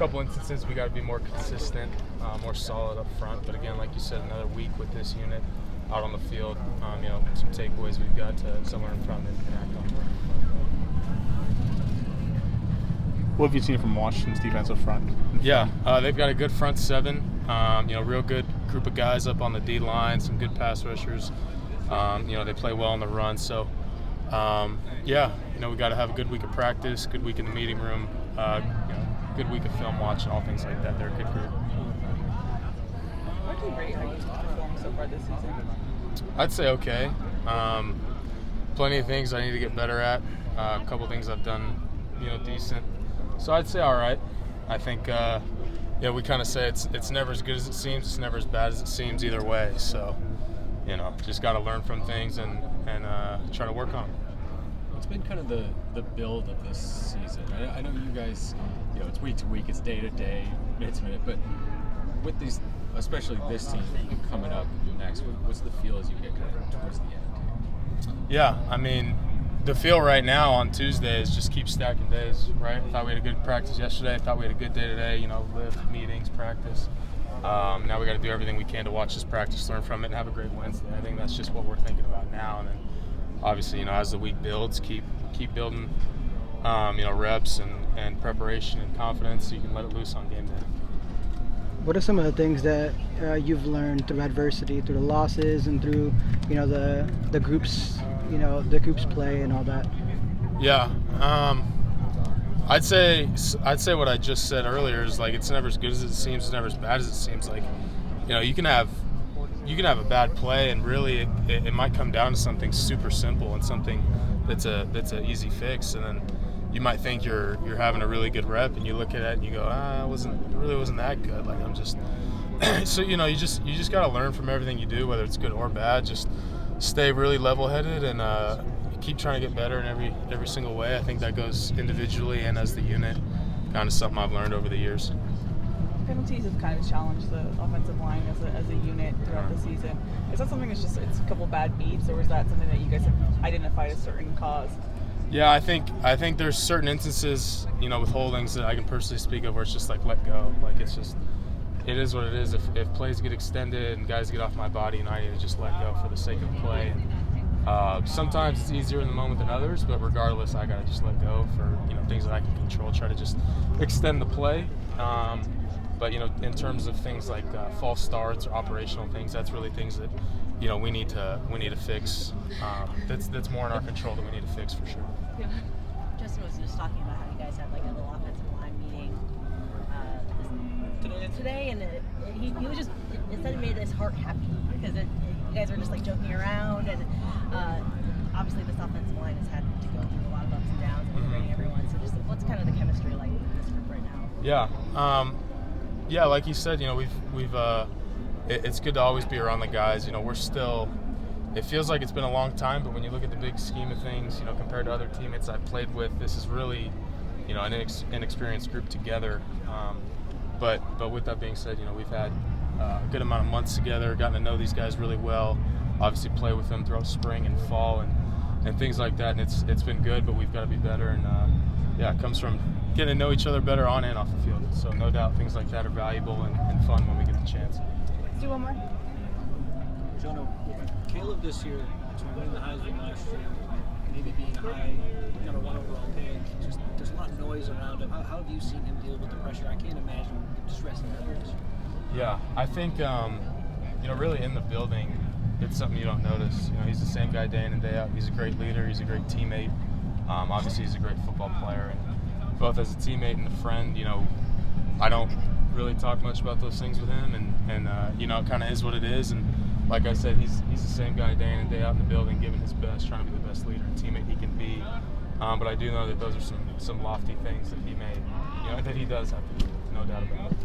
couple instances we got to be more consistent, more solid up front. But again, like you said, another week with this unit out on the field. Some takeaways we've got to learn from and act on. What have you seen from Washington's defensive front? Yeah, they've got a good front seven. Real good group of guys up on the D line, some good pass rushers. They play well on the run. So, we got to have a good week of practice, good week in the meeting room, good week of film watch and all things like that. They're a good group. What do you rate how you've performed so far this season? I'd say okay. Plenty of things I need to get better at. A couple things I've done, decent. So I'd say all right. I think, we kind of say it's never as good as it seems. It's never as bad as it seems either way. So, just got to learn from things and try to work on them. What's been kind of the build of this season? I know you guys, it's week to week, it's day to day, minute to minute, but with these, especially this team coming up next, what's the feel as you get kind of towards the end? Yeah, the feel right now on Tuesday is just keep stacking days, right? I thought we had a good practice yesterday. I thought we had a good day today, lift, meetings, practice. Now we got to do everything we can to watch this practice, learn from it, and have a great Wednesday. I think that's just what we're thinking about now. And then obviously, as the week builds, keep building, reps and preparation and confidence so you can let it loose on game day. What are some of the things that you've learned through adversity, through the losses, and through the groups, the groups play and all that? Yeah, I'd say what I just said earlier is like it's never as good as it seems, it's never as bad as it seems. Like, you can have a bad play, and really it might come down to something super simple and something that's an easy fix, and then you might think you're having a really good rep, and you look at it and you go, it really wasn't that good. Like I'm just so you just got to learn from everything you do, whether it's good or bad. Just stay really level-headed and keep trying to get better in every single way. I think that goes individually and as the unit. Kind of something I've learned over the years. Penalties have kind of challenged the offensive line as a unit throughout the season. Is that something it's a couple bad beats, or is that something that you guys have identified a certain cause? Yeah, I think there's certain instances, with holdings that I can personally speak of where it's just like let go. Like it is what it is. If plays get extended and guys get off my body, and I need to just let go for the sake of play. Sometimes it's easier in the moment than others, but regardless, I gotta just let go for things that I can control. Try to just extend the play. But in terms of things like false starts or operational things, that's really things that we need to fix. That's more in our control that we need to fix for sure. Yeah. Justin was just talking about how you guys had like a little offensive line meeting today, and he was just it said it made his heart happy because you guys were just like joking around, and obviously this offensive line has had to go through a lot of ups and downs and bringing everyone. So just what's kind of the chemistry like with this group right now? Yeah, like you said, it's good to always be around the guys. It feels like it's been a long time, but when you look at the big scheme of things, compared to other teammates I've played with, this is really, an inexperienced group together. But with that being said, we've had a good amount of months together, gotten to know these guys really well, obviously play with them throughout spring and fall and things like that, and it's been good, but we've got to be better, and it comes from getting to know each other better on and off the field. So no doubt things like that are valuable and fun when we get the chance. Let's do one more. Jonah, Caleb this year, between winning the Heisman last year, maybe being high, number one overall pick, just there's a lot of noise around him. How have you seen him deal with the pressure? I can't imagine just resting nerves. Yeah, I think really in the building, it's something you don't notice. He's the same guy day in and day out. He's a great leader. He's a great teammate. Obviously, he's a great football player, and both as a teammate and a friend, I don't really talk much about those things with him, and it kind of is what it is. And like I said, he's the same guy day in and day out in the building, giving his best, trying to be the best leader and teammate he can be. But I do know that those are some lofty things that he does have to do, no doubt about it.